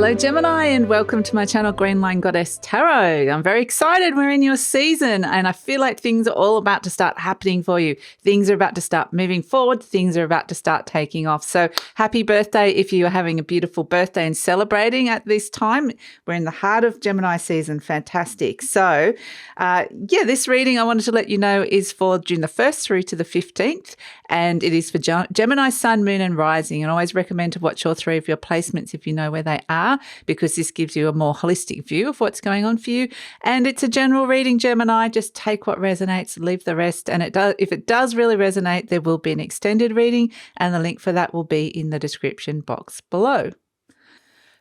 Hello Gemini and welcome to my channel GreenLion Goddess Tarot. I'm very excited. We're in your season and I feel like things are all about to start happening for you. Things are about to start moving forward. Things are about to start taking off. So happy birthday if you are having a beautiful birthday and celebrating at this time. We're in the heart of Gemini season. Fantastic. So this reading I wanted to let you know is for June the 1st through to the 15th and it is for Gemini, Sun, Moon and Rising. And I always recommend to watch all three of your placements if you know where they are, because this gives you a more holistic view of what's going on for you. And it's a general reading, Gemini. Just take what resonates, leave the rest. And if it does really resonate, there will be an extended reading and the link for that will be in the description box below.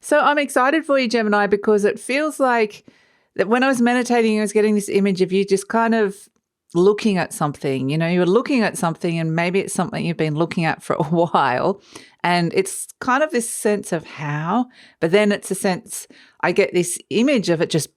So I'm excited for you, Gemini, because it feels like that when I was meditating, I was getting this image of you just kind of looking at something. You know, you're looking at something and maybe it's something you've been looking at for a while. And it's kind of this sense of how, but then it's a sense, I get this image of it just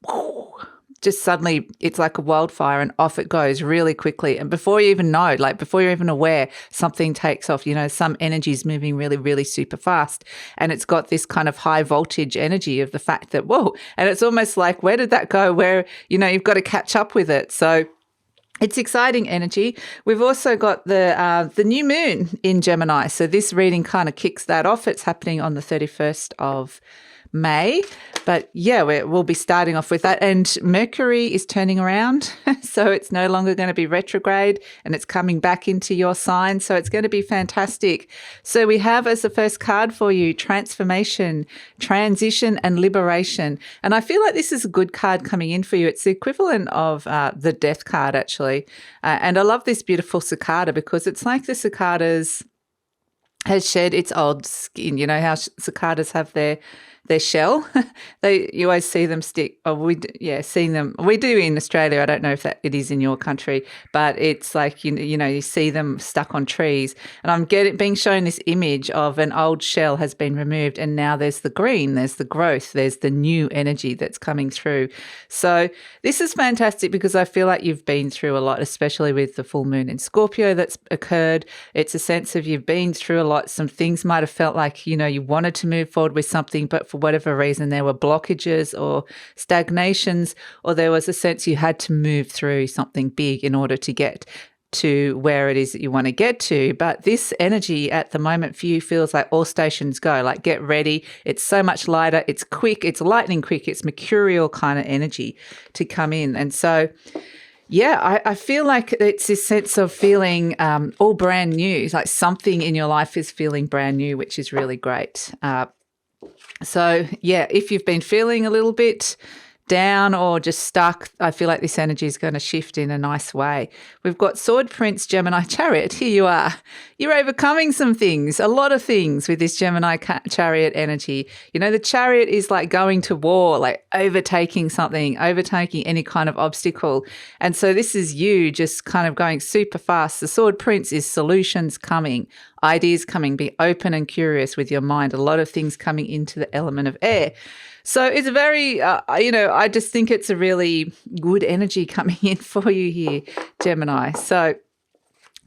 suddenly, it's like a wildfire and off it goes really quickly. And before you even know, like before you're even aware, something takes off, you know, some energy is moving really, really super fast. And it's got this kind of high voltage energy of the fact that, whoa, and it's almost like, where did that go? Where, you know, you've got to catch up with it. So it's exciting energy. We've also got the new moon in Gemini. So this reading kind of kicks that off. It's happening on the 31st of May. But yeah, we'll be starting off with that. And Mercury is turning around. So it's no longer going to be retrograde and it's coming back into your sign. So it's going to be fantastic. So we have as the first card for you, transformation, transition and liberation. And I feel like this is a good card coming in for you. It's the equivalent of the death card actually. And I love this beautiful cicada because it's like the cicadas has shed its old skin. You know how cicadas have their shell. You always see them stick. Seeing them. We do in Australia. I don't know if it is in your country, but it's like you see them stuck on trees. And I'm being shown this image of an old shell has been removed, and now there's the green, there's the growth, there's the new energy that's coming through. So this is fantastic because I feel like you've been through a lot, especially with the full moon in Scorpio that's occurred. It's a sense of you've been through a lot. Some things might have felt like you wanted to move forward with something, but for whatever reason, there were blockages or stagnations, or there was a sense you had to move through something big in order to get to where it is that you want to get to. But this energy at the moment for you feels like all stations go, like get ready. It's so much lighter. It's quick. It's lightning quick. It's mercurial kind of energy to come in. And so yeah, I feel like it's this sense of feeling all brand new, like something in your life is feeling brand new, which is really great. So yeah, if you've been feeling a little bit down or just stuck, I feel like this energy is going to shift in a nice way. We've got Sword Prince, Gemini, Chariot. Here you are. You're overcoming some things, a lot of things with this Gemini Chariot energy. You know, the Chariot is like going to war, like overtaking something, overtaking any kind of obstacle. And so this is you just kind of going super fast. The Sword Prince is solutions coming, ideas coming, be open and curious with your mind. A lot of things coming into the element of air. So it's a very, I just think it's a really good energy coming in for you here, Gemini. So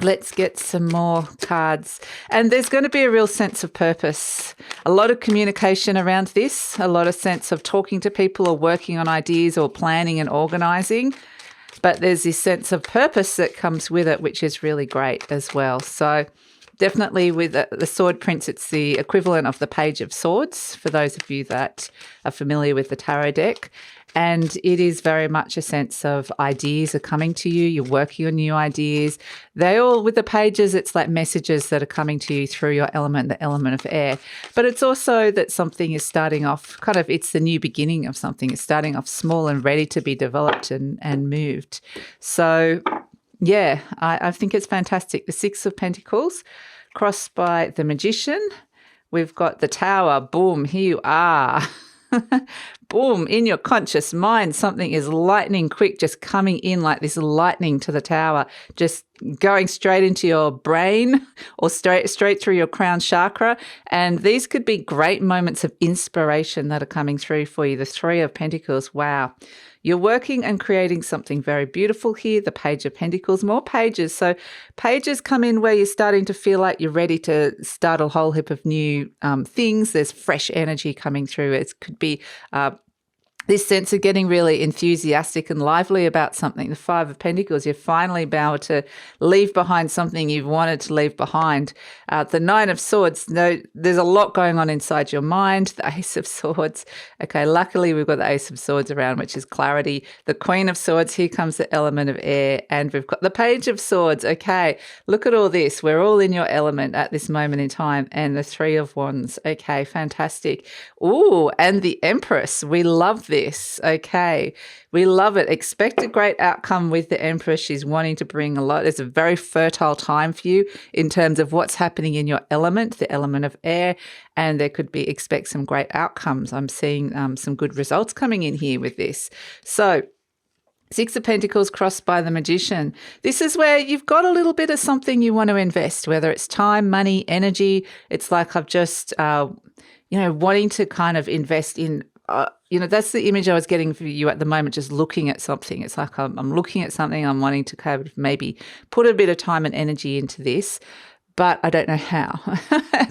let's get some more cards. And there's going to be a real sense of purpose, a lot of communication around this, a lot of sense of talking to people or working on ideas or planning and organising. But there's this sense of purpose that comes with it, which is really great as well. So definitely with the Sword Prince, it's the equivalent of the Page of Swords, for those of you that are familiar with the tarot deck. And it is very much a sense of ideas are coming to you. You're working on new ideas. With the pages, it's like messages that are coming to you through your element, the element of air. But it's also that something is starting off, it's the new beginning of something. It's starting off small and ready to be developed and moved. So yeah, I think it's fantastic. The Six of Pentacles crossed by the Magician. We've got the Tower. Boom, here you are. boom, in your conscious mind, something is lightning quick, just coming in like this lightning to the tower, just going straight into your brain or straight through your crown chakra. And these could be great moments of inspiration that are coming through for you. The Three of Pentacles, wow. You're working and creating something very beautiful here. The Page of Pentacles, more pages. So pages come in where you're starting to feel like you're ready to start a whole heap of new things. There's fresh energy coming through. It could be this sense of getting really enthusiastic and lively about something. The Five of Pentacles, you're finally able to leave behind something you've wanted to leave behind. The Nine of Swords, there's a lot going on inside your mind. The Ace of Swords. Okay, luckily we've got the Ace of Swords around, which is clarity. The Queen of Swords, here comes the element of air. And we've got the Page of Swords. Okay, look at all this. We're all in your element at this moment in time. And the Three of Wands. Okay, fantastic. Ooh, and the Empress. We love this. Okay, we love it. Expect a great outcome with the Empress. She's wanting to bring a lot. It's a very fertile time for you in terms of what's happening in your element, the element of air, and there could be expect some great outcomes. I'm seeing some good results coming in here with this. So Six of Pentacles crossed by the Magician. This is where you've got a little bit of something you want to invest, whether it's time, money, energy. It's like I've just, wanting to kind of invest in, that's the image I was getting for you at the moment, just looking at something. It's like I'm looking at something, I'm wanting to kind of maybe put a bit of time and energy into this, but I don't know how.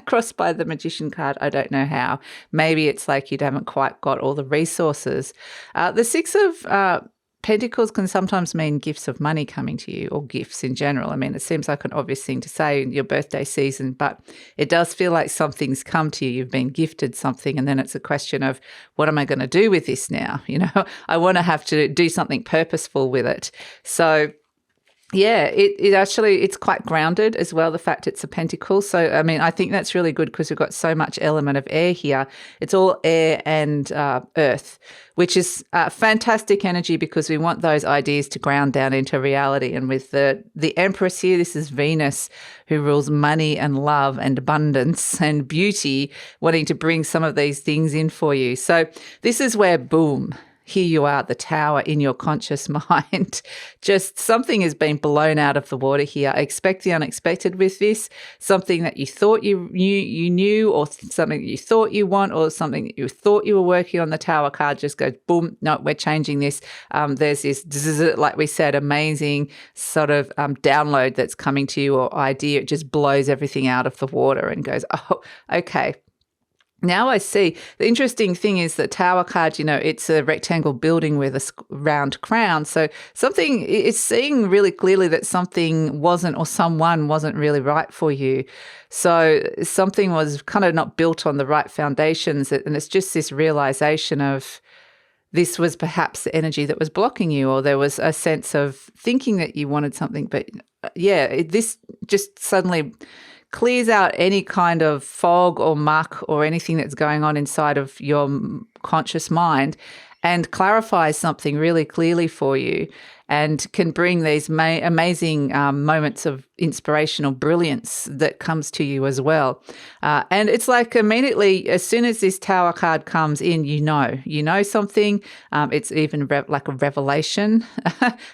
Crossed by the Magician card, I don't know how. Maybe it's like you haven't quite got all the resources. The Six of Pentacles can sometimes mean gifts of money coming to you, or gifts in general. I mean, it seems like an obvious thing to say in your birthday season, but it does feel like something's come to you. You've been gifted something, and then it's a question of, what am I going to do with this now? I want to have to do something purposeful with it. So yeah, it's quite grounded as well, the fact it's a pentacle. So, I mean, I think that's really good because we've got so much element of air here. It's all air and earth, which is fantastic energy because we want those ideas to ground down into reality. And with the Empress here, this is Venus, who rules money and love and abundance and beauty, wanting to bring some of these things in for you. So this is where, boom, here you are, the tower in your conscious mind. Just something has been blown out of the water here. Expect the unexpected with this. Something that you thought you knew, or something that you thought you want, or something that you thought you were working on. The Tower card just goes, boom, no, we're changing this. There's this, like we said, amazing sort of download that's coming to you, or idea. It just blows everything out of the water and goes, oh, okay. Now I see. The interesting thing is the Tower card, it's a rectangle building with a round crown. So it's seeing really clearly that something wasn't, or someone wasn't really right for you. So something was kind of not built on the right foundations. And it's just this realization of this was perhaps the energy that was blocking you, or there was a sense of thinking that you wanted something. But this just suddenly clears out any kind of fog or muck or anything that's going on inside of your conscious mind, and clarifies something really clearly for you, and can bring these amazing moments of inspirational brilliance that comes to you as well. And it's like immediately, as soon as this Tower card comes in, you know something. It's even like a revelation,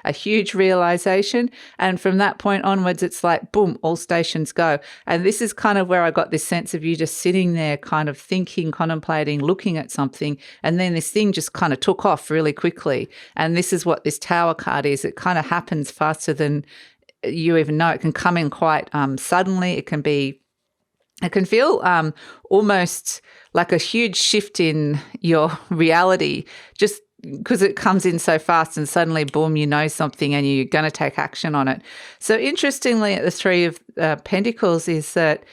a huge realization. And from that point onwards, it's like, boom, all stations go. And this is kind of where I got this sense of you just sitting there kind of thinking, contemplating, looking at something. And then this thing just kind of took off really quickly. And this is what this Tower card is. It kind of happens faster than you even know. It can come in quite suddenly. It can feel almost like a huge shift in your reality, just because it comes in so fast, and suddenly, boom, you know something and you're going to take action on it. So interestingly, at the Three of Pentacles is that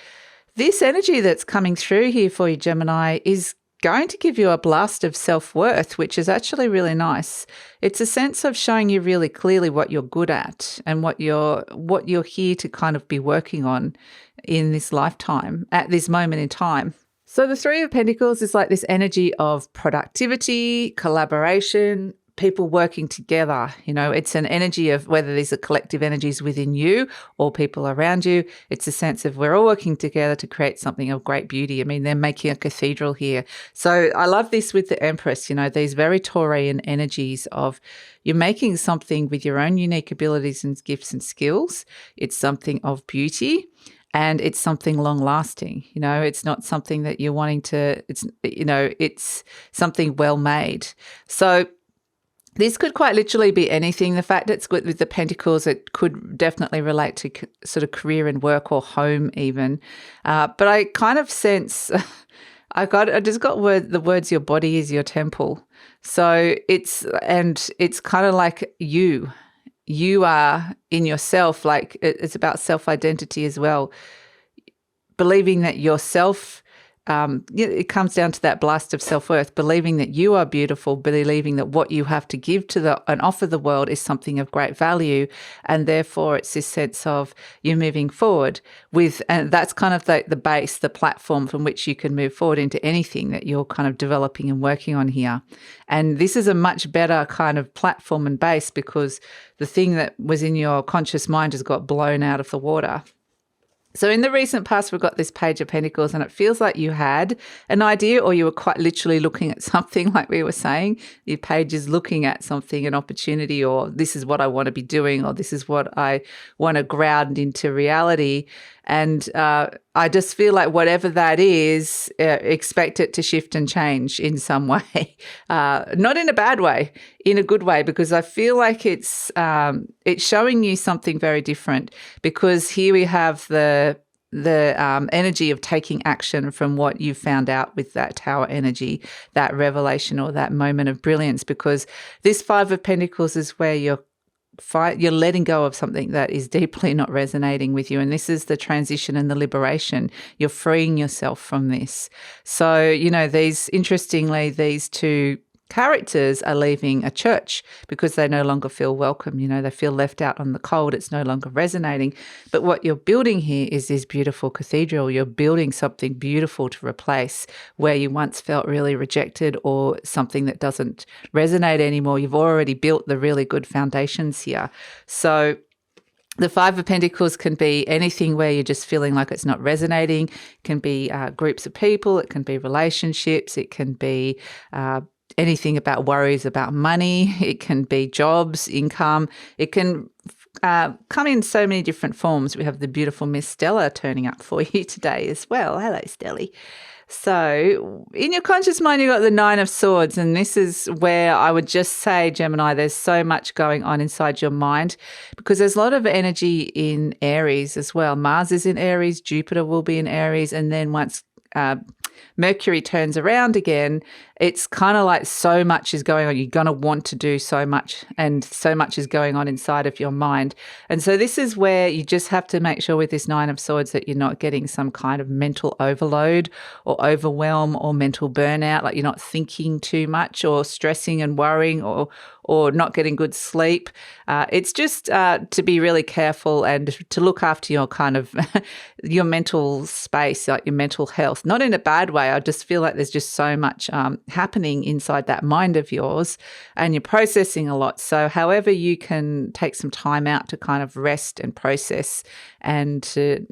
this energy that's coming through here for you, Gemini, is going to give you a blast of self-worth, which is actually really nice. It's a sense of showing you really clearly what you're good at and what you're here to kind of be working on in this lifetime, at this moment in time. So the Three of Pentacles is like this energy of productivity, collaboration, people working together. You know, it's an energy of whether these are collective energies within you or people around you. It's a sense of we're all working together to create something of great beauty. I mean, they're making a cathedral here. So I love this with the Empress, you know, these very Taurian energies of you're making something with your own unique abilities and gifts and skills. It's something of beauty. And it's something long lasting, you know, it's not something that you're wanting to, it's, you know, it's something well made. So this could quite literally be anything. The fact it's with the Pentacles, it could definitely relate to sort of career and work or home even. But I kind of sense, I just got the words, your body is your temple. So it's kind of like you are in yourself, like it's about self-identity as well. Believing that yourself, it comes down to that blast of self-worth, believing that you are beautiful, believing that what you have to give to and offer the world is something of great value. And therefore it's this sense of you moving forward with, and that's kind of the base, the platform from which you can move forward into anything that you're kind of developing and working on here. And this is a much better kind of platform and base because the thing that was in your conscious mind has got blown out of the water. So in the recent past, we've got this Page of Pentacles, and it feels like you had an idea or you were quite literally looking at something, like we were saying. Your page is looking at something, an opportunity, or this is what I want to be doing, or this is what I want to ground into reality. And I just feel like whatever that is, expect it to shift and change in some way. Not in a bad way, in a good way, because I feel like it's showing you something very different. Because here we have the energy of taking action from what you found out with that Tower energy, that revelation or that moment of brilliance. Because this Five of Pentacles is where you're letting go of something that is deeply not resonating with you. And this is the transition and the liberation. You're freeing yourself from this. So, you know, interestingly, these two characters are leaving a church because they no longer feel welcome. You know, they feel left out on the cold. It's no longer resonating. But what you're building here is this beautiful cathedral. You're building something beautiful to replace where you once felt really rejected or something that doesn't resonate anymore. You've already built the really good foundations here. So the Five of Pentacles can be anything where you're just feeling like it's not resonating. It can be groups of people. It can be relationships. It can be anything about worries about money. It can be jobs, income. It can come in so many different forms. We have the beautiful Miss Stella turning up for you today as well. Hello, Stelly. So in your conscious mind, you've got the Nine of Swords, and this is where I would just say, Gemini, there's so much going on inside your mind because there's a lot of energy in Aries as well. Mars is in Aries, Jupiter will be in Aries, and then once Mercury turns around again, it's kind of like so much is going on. You're going to want to do so much, and so much is going on inside of your mind. And so this is where you just have to make sure with this Nine of Swords that you're not getting some kind of mental overload or overwhelm or mental burnout, like you're not thinking too much or stressing and worrying or not getting good sleep. It's just to be really careful and to look after your kind of your mental space, like your mental health. Not in a bad way. I just feel like there's just so much happening inside that mind of yours and you're processing a lot. So however you can take some time out to kind of rest and process and to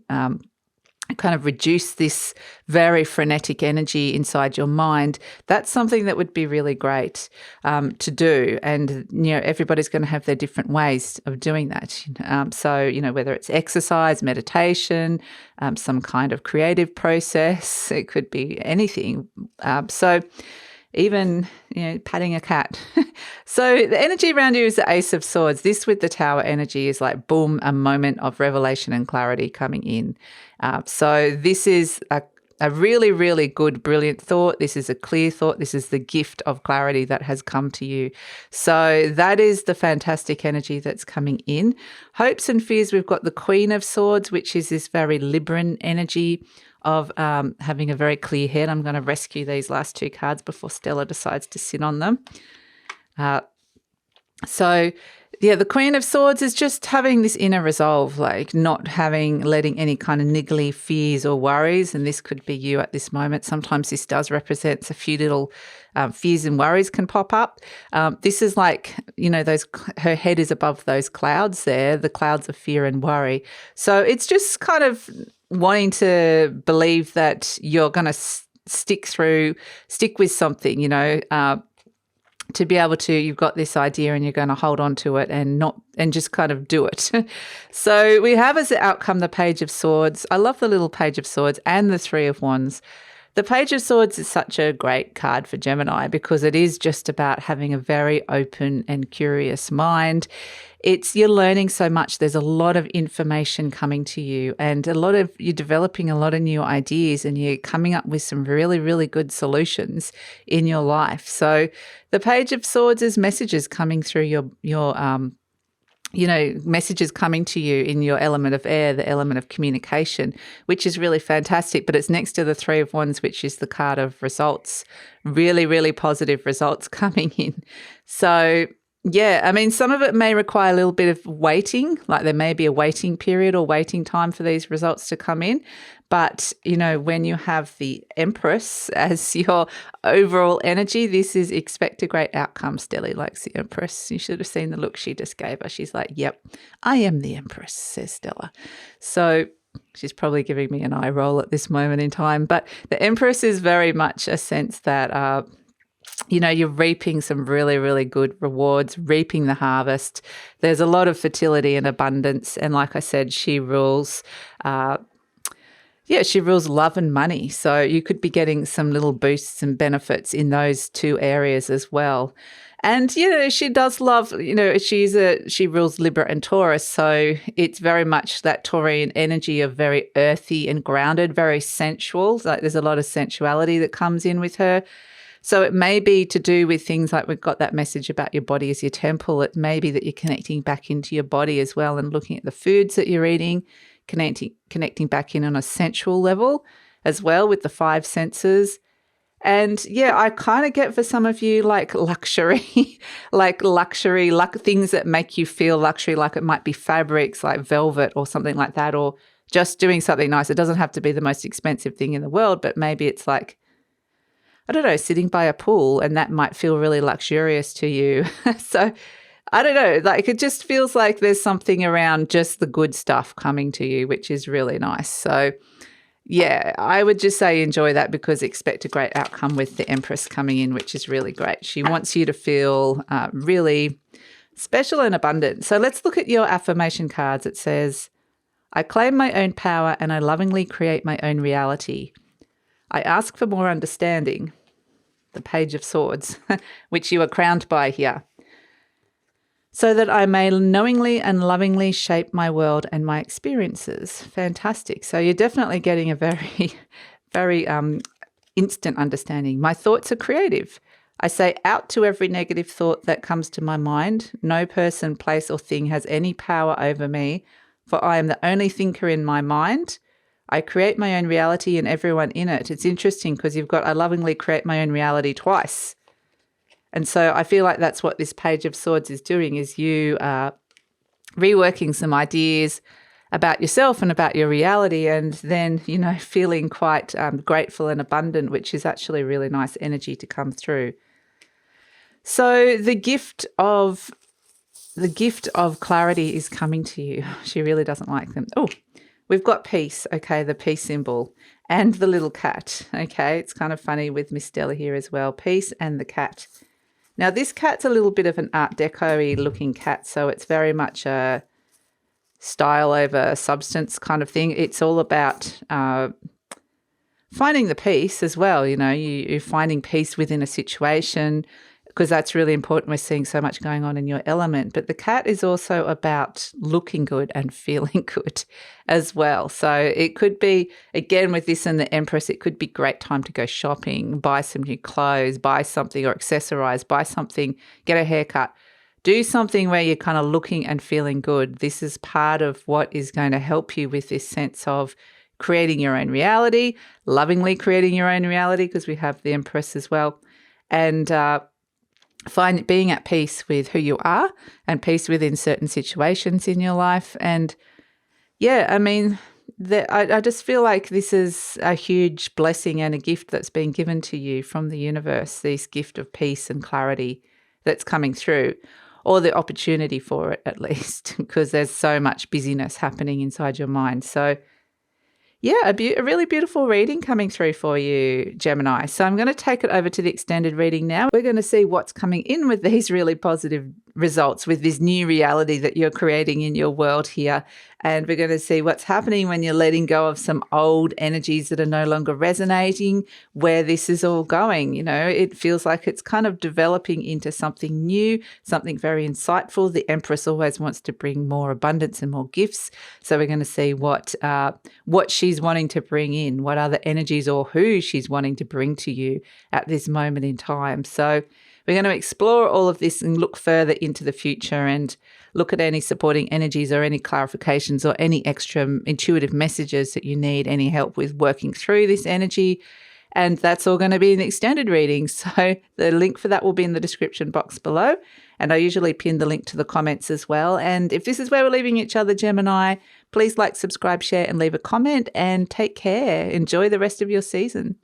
kind of reduce this very frenetic energy inside your mind, that's something that would be really great to do. And, you know, everybody's going to have their different ways of doing that. So, you know, whether it's exercise, meditation, some kind of creative process, it could be anything. So even, you know, patting a cat. So the energy around you is the Ace of Swords. This with the Tower energy is like, boom, a moment of revelation and clarity coming in. So this is a really, really good, brilliant thought. This is a clear thought. This is the gift of clarity that has come to you. So that is the fantastic energy that's coming in. Hopes and fears, we've got the Queen of Swords, which is this very Libran energy of having a very clear head. I'm going to rescue these last two cards before Stella decides to sit on them. So Yeah, the Queen of Swords is just having this inner resolve, like not letting any kind of niggly fears or worries. And this could be you at this moment. Sometimes this does represent a few little fears and worries can pop up. This is like, her head is above those clouds there, the clouds of fear and worry. So it's just kind of wanting to believe that you're going to stick with something, to be able to, you've got this idea and you're going to hold on to it and just kind of do it. So we have as the outcome the Page of Swords. I love the little Page of Swords and the Three of Wands. The Page of Swords is such a great card for Gemini because it is just about having a very open and curious mind. You're learning so much. There's a lot of information coming to you and you're developing a lot of new ideas and you're coming up with some really, really good solutions in your life. So the Page of Swords is messages coming through your messages coming to you in your element of air, the element of communication, which is really fantastic. But it's next to the Three of Wands, which is the card of results, really, really positive results coming in. So yeah, I mean, some of it may require a little bit of waiting, like there may be a waiting period or waiting time for these results to come in. But, when you have the Empress as your overall energy, this is expect a great outcome. Stelly likes the Empress. You should have seen the look she just gave her. She's like, yep, I am the Empress, says Stella. So she's probably giving me an eye roll at this moment in time. But the Empress is very much a sense that, you're reaping some really, really good rewards, reaping the harvest. There's a lot of fertility and abundance. And like I said, she rules she rules love and money. So you could be getting some little boosts and benefits in those two areas as well. And, she does love, she rules Libra and Taurus. So it's very much that Taurian energy of very earthy and grounded, very sensual. Like there's a lot of sensuality that comes in with her. So it may be to do with things like we've got that message about your body as your temple. It may be that you're connecting back into your body as well and looking at the foods that you're eating, connecting back in on a sensual level as well with the five senses. And yeah, I kind of get for some of you like luxury, things that make you feel luxury, like it might be fabrics like velvet or something like that, or just doing something nice. It doesn't have to be the most expensive thing in the world, but maybe it's like, I don't know, sitting by a pool and that might feel really luxurious to you. So I don't know, like it just feels like there's something around just the good stuff coming to you, which is really nice. So yeah, I would just say enjoy that because expect a great outcome with the Empress coming in, which is really great. She wants you to feel really special and abundant. So let's look at your affirmation cards. It says, I claim my own power and I lovingly create my own reality. I ask for more understanding, the Page of Swords, which you are crowned by here, so that I may knowingly and lovingly shape my world and my experiences. Fantastic. So you're definitely getting a very, very instant understanding. My thoughts are creative. I say out to every negative thought that comes to my mind. No person, place or thing has any power over me, for I am the only thinker in my mind. I create my own reality and everyone in it. It's interesting because you've got I lovingly create my own reality twice. And so I feel like that's what this Page of Swords is doing, is you reworking some ideas about yourself and about your reality and then, feeling quite grateful and abundant, which is actually really nice energy to come through. So the gift of clarity is coming to you. She really doesn't like them. Oh, we've got peace, okay, the peace symbol, and the little cat, okay. It's kind of funny with Miss Stella here as well, peace and the cat. Now, this cat's a little bit of an Art Deco-y looking cat, so it's very much a style over substance kind of thing. It's all about finding the peace as well, you're finding peace within a situation, because that's really important. We're seeing so much going on in your element. But the cat is also about looking good and feeling good as well. So it could be, again, with this and the Empress, it could be great time to go shopping, buy some new clothes, buy something or accessorize, buy something, get a haircut. Do something where you're kind of looking and feeling good. This is part of what is going to help you with this sense of creating your own reality, lovingly creating your own reality, because we have the Empress as well. And find being at peace with who you are and peace within certain situations in your life. And yeah, I mean, I just feel like this is a huge blessing and a gift that's been given to you from the universe, this gift of peace and clarity that's coming through, or the opportunity for it at least, because there's so much busyness happening inside your mind. So yeah, a really beautiful reading coming through for you, Gemini. So I'm going to take it over to the extended reading now. We're going to see what's coming in with these really positive results, with this new reality that you're creating in your world here. And we're going to see what's happening when you're letting go of some old energies that are no longer resonating, where this is all going. You know, it feels like it's kind of developing into something new, something very insightful. The Empress always wants to bring more abundance and more gifts. So we're going to see what she's wanting to bring in, what other energies or who she's wanting to bring to you at this moment in time. So we're going to explore all of this and look further into the future and look at any supporting energies or any clarifications or any extra intuitive messages that you need, any help with working through this energy. And that's all going to be in the extended reading. So the link for that will be in the description box below. And I usually pin the link to the comments as well. And if this is where we're leaving each other, Gemini, please like, subscribe, share, and leave a comment. And take care. Enjoy the rest of your season.